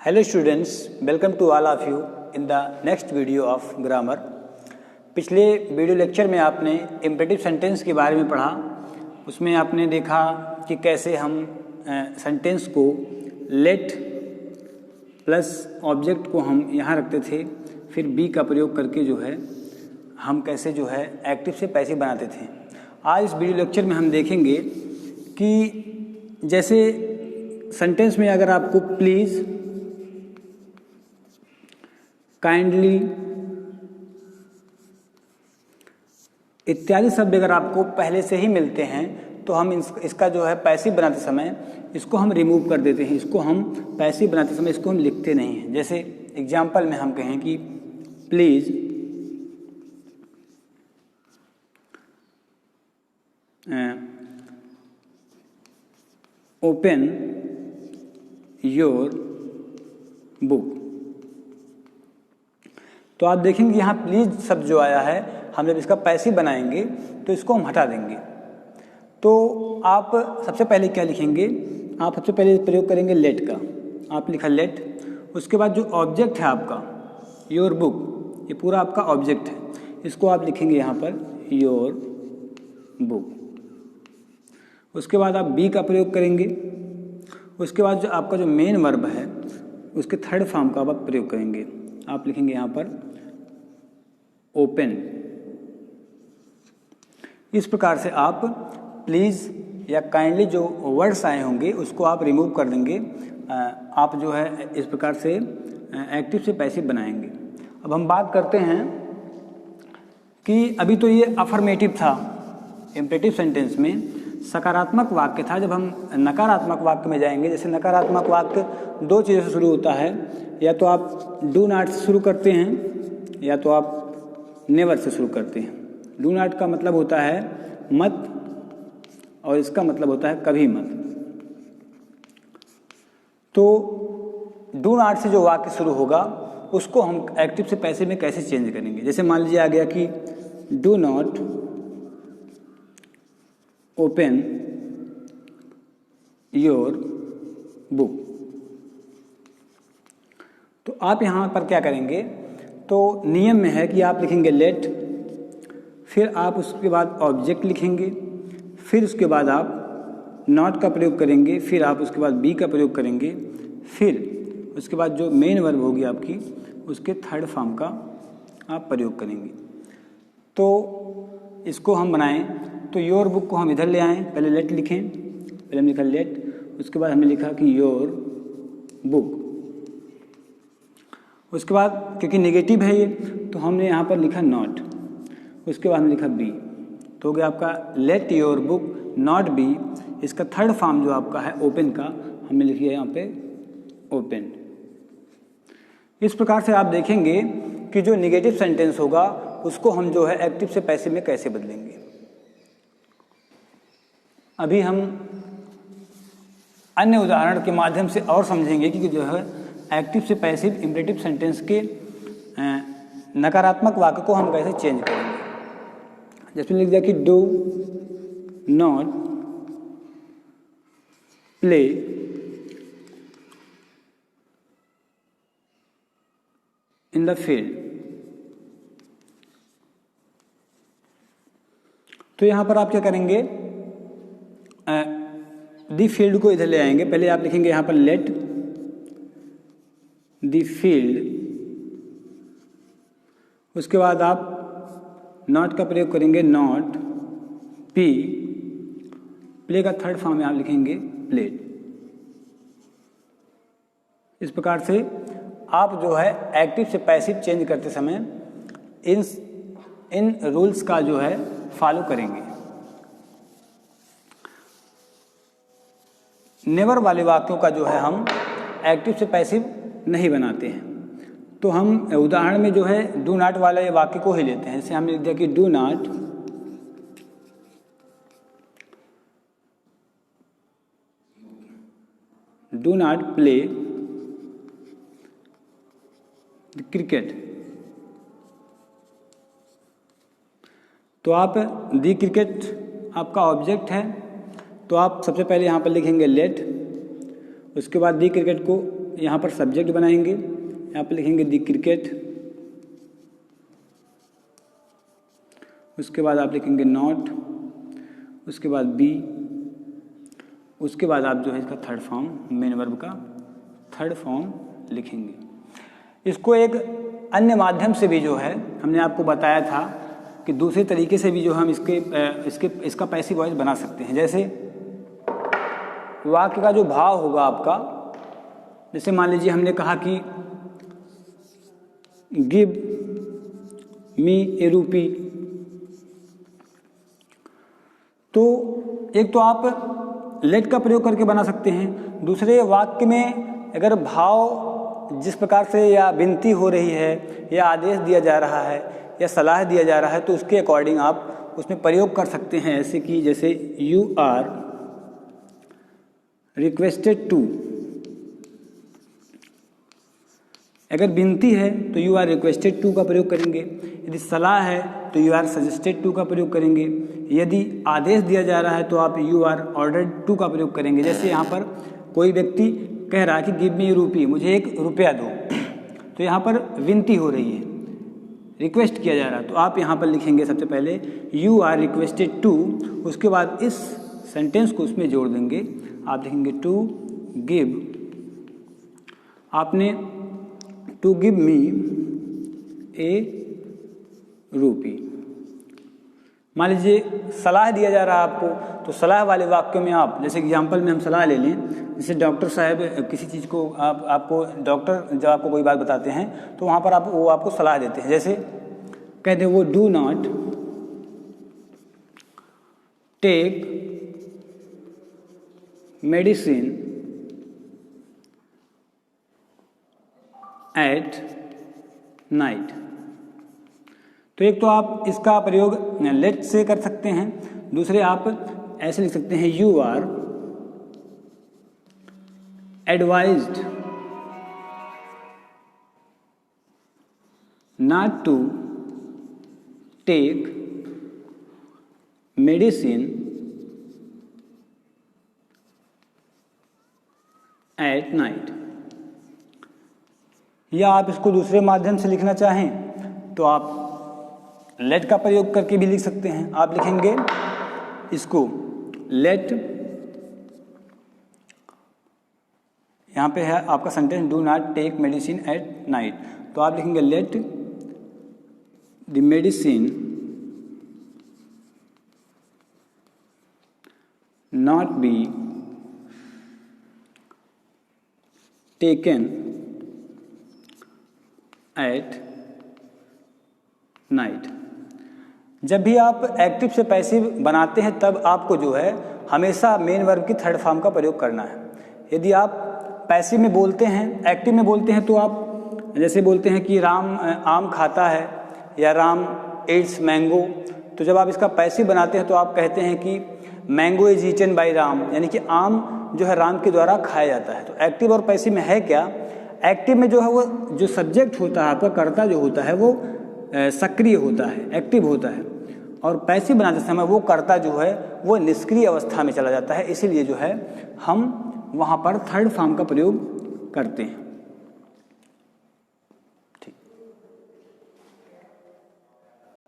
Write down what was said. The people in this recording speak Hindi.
Hello students, welcome to all of you in the next video of grammar। पिछले वीडियो लेक्चर में आपने इम्परेटिव सेंटेंस के बारे में पढ़ा। उसमें आपने देखा कि कैसे हम सेंटेंस को लेट प्लस ऑब्जेक्ट को हम यहाँ रखते थे, फिर बी का प्रयोग करके जो है हम कैसे जो है एक्टिव से पैसिव बनाते थे। आज इस वीडियो लेक्चर में हम देखेंगे कि जैसे सेंटेंस में अगर आपको प्लीज़, काइंडली इत्यादि शब्द अगर आपको पहले से ही मिलते हैं तो हम इसका जो है पैसिव बनाते समय इसको हम रिमूव कर देते हैं। इसको हम पैसिव बनाते समय इसको हम लिखते नहीं हैं। जैसे एग्जाम्पल में हम कहें कि प्लीज ओपन योर बुक, तो आप देखेंगे यहाँ प्लीज शब्द जो आया है, हम जब इसका पैसिव बनाएंगे तो इसको हम हटा देंगे। तो आप सबसे पहले क्या लिखेंगे, आप सबसे पहले प्रयोग करेंगे लेट का। आप लिखा लेट, उसके बाद जो ऑब्जेक्ट है आपका योर बुक, ये पूरा आपका ऑब्जेक्ट है, इसको आप लिखेंगे यहाँ पर योर बुक। उसके बाद आप बी का प्रयोग करेंगे। उसके बाद जो आपका जो मेन वर्ब है उसके थर्ड फॉर्म का आप प्रयोग करेंगे। आप लिखेंगे यहाँ पर ओपन। इस प्रकार से आप प्लीज़ या काइंडली जो वर्ड्स आए होंगे उसको आप रिमूव कर देंगे। आप जो है इस प्रकार से एक्टिव से पैसिव बनाएंगे। अब हम बात करते हैं कि अभी तो ये अफर्मेटिव था, इम्परेटिव सेंटेंस में सकारात्मक वाक्य था। जब हम नकारात्मक वाक्य में जाएंगे, जैसे नकारात्मक वाक्य दो चीज़ों से शुरू होता है, या तो आप डू नॉट से शुरू करते हैं या तो आप नेवर से शुरू करते हैं। डू नॉट का मतलब होता है मत और इसका मतलब होता है कभी मत। तो डू नॉट से जो वाक्य शुरू होगा उसको हम एक्टिव से पैसिव में कैसे चेंज करेंगे। जैसे मान लीजिए आ गया कि do not open your book, तो आप यहाँ पर क्या करेंगे, तो नियम में है कि आप लिखेंगे लेट, फिर आप उसके बाद ऑब्जेक्ट लिखेंगे, फिर उसके बाद आप नॉट का प्रयोग करेंगे, फिर आप उसके बाद बी का प्रयोग करेंगे, फिर उसके बाद जो मेन वर्ब होगी आपकी उसके थर्ड फॉर्म का आप प्रयोग करेंगे। तो इसको हम बनाएं तो योर बुक को हम इधर ले आएँ। पहले लेट लिखें, पहले हमने लिखा लेट, उसके बाद हमने लिखा कि योर बुक। उसके बाद क्योंकि नेगेटिव है ये तो हमने यहाँ पर लिखा नॉट, उसके बाद हमने लिखा बी, तो हो गया आपका let your book not be. इसका थर्ड फॉर्म जो आपका है ओपन का, हमने लिखी है यहाँ पे ओपन। इस प्रकार से आप देखेंगे कि जो नेगेटिव सेंटेंस होगा उसको हम जो है एक्टिव से पैसिव में कैसे बदलेंगे। अभी हम अन्य उदाहरण के माध्यम से और समझेंगे कि जो है एक्टिव से पैसिव इम्परेटिव सेंटेंस के नकारात्मक वाक्य को हम कैसे चेंज करेंगे। जैसे लिख दिया कि do not play in the field, तो यहां पर आप क्या करेंगे, दी फील्ड को इधर ले आएंगे। पहले आप लिखेंगे यहां पर लेट दी फील्ड, उसके बाद आप नॉट का प्रयोग करेंगे नॉट पी, प्ले का थर्ड फॉर्म में आप लिखेंगे प्लेड। इस प्रकार से आप जो है एक्टिव से पैसिव चेंज करते समय इन रूल्स का जो है फॉलो करेंगे। नेवर वाले वाक्यों का जो है हम एक्टिव से पैसिव नहीं बनाते हैं। तो हम उदाहरण में जो है डू नॉट वाले वाक्य को ही लेते हैं। जैसे हमने लिख दिया कि डू नॉट प्ले क्रिकेट, तो आप दी क्रिकेट आपका ऑब्जेक्ट है, तो आप सबसे पहले यहाँ पर लिखेंगे लेट, उसके बाद दी क्रिकेट को यहाँ पर सब्जेक्ट बनाएंगे, यहाँ पर लिखेंगे द क्रिकेट, उसके बाद आप लिखेंगे नॉट, उसके बाद बी, उसके बाद आप जो है इसका थर्ड फॉर्म, मेन वर्ब का थर्ड फॉर्म लिखेंगे। इसको एक अन्य माध्यम से भी जो है हमने आपको बताया था कि दूसरे तरीके से भी जो हम इसका पैसिव वॉइस बना सकते हैं। जैसे वाक्य का जो भाव होगा आपका, जैसे मान लीजिए हमने कहा कि गिव मी ए रूपी, तो एक तो आप लेट का प्रयोग करके बना सकते हैं। दूसरे वाक्य में अगर भाव जिस प्रकार से या विनती हो रही है या आदेश दिया जा रहा है या सलाह दिया जा रहा है, तो उसके अकॉर्डिंग आप उसमें प्रयोग कर सकते हैं। ऐसे कि जैसे यू आर रिक्वेस्टेड टू, अगर विनती है तो यू आर रिक्वेस्टेड टू का प्रयोग करेंगे। यदि सलाह है तो यू आर सजेस्टेड टू का प्रयोग करेंगे। यदि आदेश दिया जा रहा है तो आप यू आर ऑर्डर्ड टू का प्रयोग करेंगे। जैसे यहाँ पर कोई व्यक्ति कह रहा है कि गिव मी रूपी, मुझे 1 रुपया दो, तो यहाँ पर विनती हो रही है, रिक्वेस्ट किया जा रहा है, तो आप यहाँ पर लिखेंगे सबसे पहले यू आर रिक्वेस्टेड टू, उसके बाद इस सेंटेंस को उसमें जोड़ देंगे, आप लिखेंगे टू गिव, आपने टू गिव मी ए रूपी। मान लीजिए सलाह दिया जा रहा है आपको, तो सलाह वाले वाक्यों में आप, जैसे एग्जांपल में हम सलाह ले लें, जैसे डॉक्टर साहब किसी चीज़ को आपको डॉक्टर जब आपको कोई बात बताते हैं तो वहाँ पर वो आपको सलाह देते हैं। जैसे कहते हैं वो do not take medicine at night. तो एक तो आप इसका प्रयोग लेट से कर सकते हैं, दूसरे आप ऐसे लिख सकते हैं you are advised not to take medicine at night. या आप इसको दूसरे माध्यम से लिखना चाहें तो आप लेट का प्रयोग करके भी लिख सकते हैं। आप लिखेंगे इसको लेट, यहाँ पे है आपका sentence do not take medicine at night, तो आप लिखेंगे let the medicine not be taken at night. जब भी आप एक्टिव से पैसिव बनाते हैं तब आपको जो है हमेशा मेन वर्ब की थर्ड फॉर्म का प्रयोग करना है। यदि आप पैसिव में बोलते हैं, एक्टिव में बोलते हैं, तो आप जैसे बोलते हैं कि राम आम खाता है या राम ईट्स मैंगो, तो जब आप इसका पैसिव बनाते हैं तो आप कहते हैं कि mango is eaten by Ram, यानी कि आम जो है राम के द्वारा खाया जाता है। तो एक्टिव और पैसिव में है क्या, एक्टिव में जो है वो जो सब्जेक्ट होता है आपका कर्ता जो होता है वो सक्रिय होता है, एक्टिव होता है, और पैसिव बनाते समय वो कर्ता जो है वो निष्क्रिय अवस्था में चला जाता है। इसीलिए जो है हम वहाँ पर थर्ड फॉर्म का प्रयोग करते हैं।